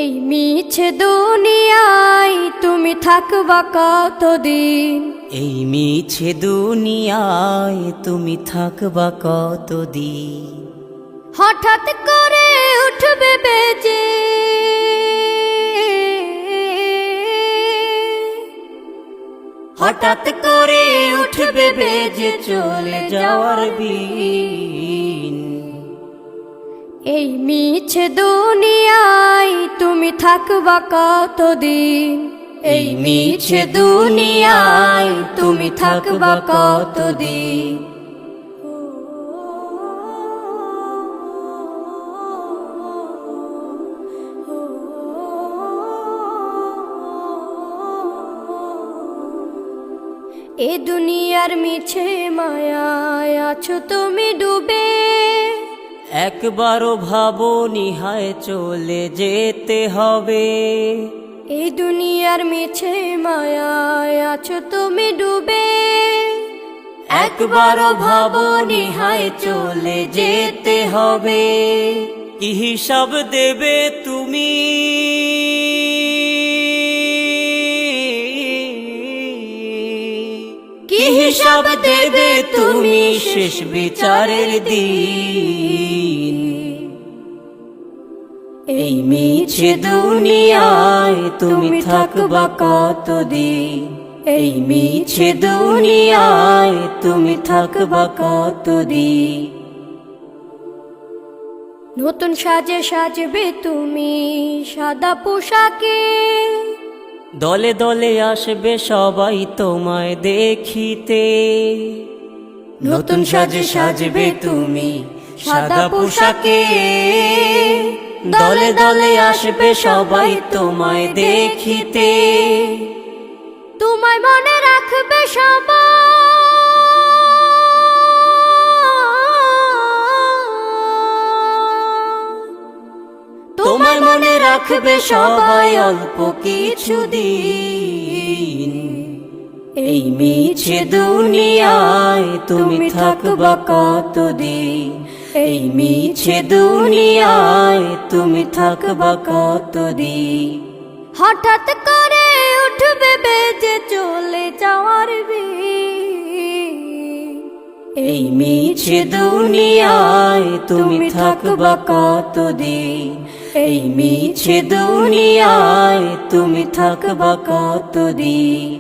এই মিছে দুনিয়ায় তুমি থাকবা কতদিন? এই মিছে দুনিয়ায় তুমি থাকবা কতদিন? হঠাৎ করে উঠবে বেজে হঠাৎ করে উঠবে বেজে চলে যাওয়ার বিন। এই মিছে দুনিয়ায় তুমি থাকবা কতদিন? এই মিছে দুনিয়ায় তুমি থাকবা কতদিন? এ দুনিয়ার মিছে মায়ায় আছো তুমি ডুবে, একবারও ভাবোনি হায় চলে যেতে হবে। এই দুনিয়ার মিছে মায়ায় আছো তুমি ডুবে, একবারও ভাবোনি হায় চলে যেতে হবে। কি হিসাব দেবে তুমি? কি হিসাব দেবে তুমি শেষ বিচারের দিন? এই মিছে দুনিয়ায় তুমি থাকবা কতদিন? এই মিছে দুনিয়ায় তুমি থাকবা কতদিন? নতুন সাজে সাজবে তুমি সাদা পোশাকে, দলে দলে আসবে সবাই তোমায় দেখিতে। নতুন সাজে সাজবে তুমি সাদা পোশাকে, দলে দলে আসবে সবাই তোমায় দেখিতে। তোমায় মনে রাখবে সবাই, তোমায় মনে রাখবে সবাই অল্প কিছুদিন। এই মিছে দুনিয়ায় তুমি থাকবা কতদিন? এই মিছে দুনিয়ায় তুমি থাকবা কতদিন? হঠাৎ করে উঠবে বেজে চলে যাওয়ার বিন। এই মিছে দুনিয়ায় তুমি থাকবা কতদিন? এই মিছে দুনিয়ায় তুমি থাকবা কতদিন?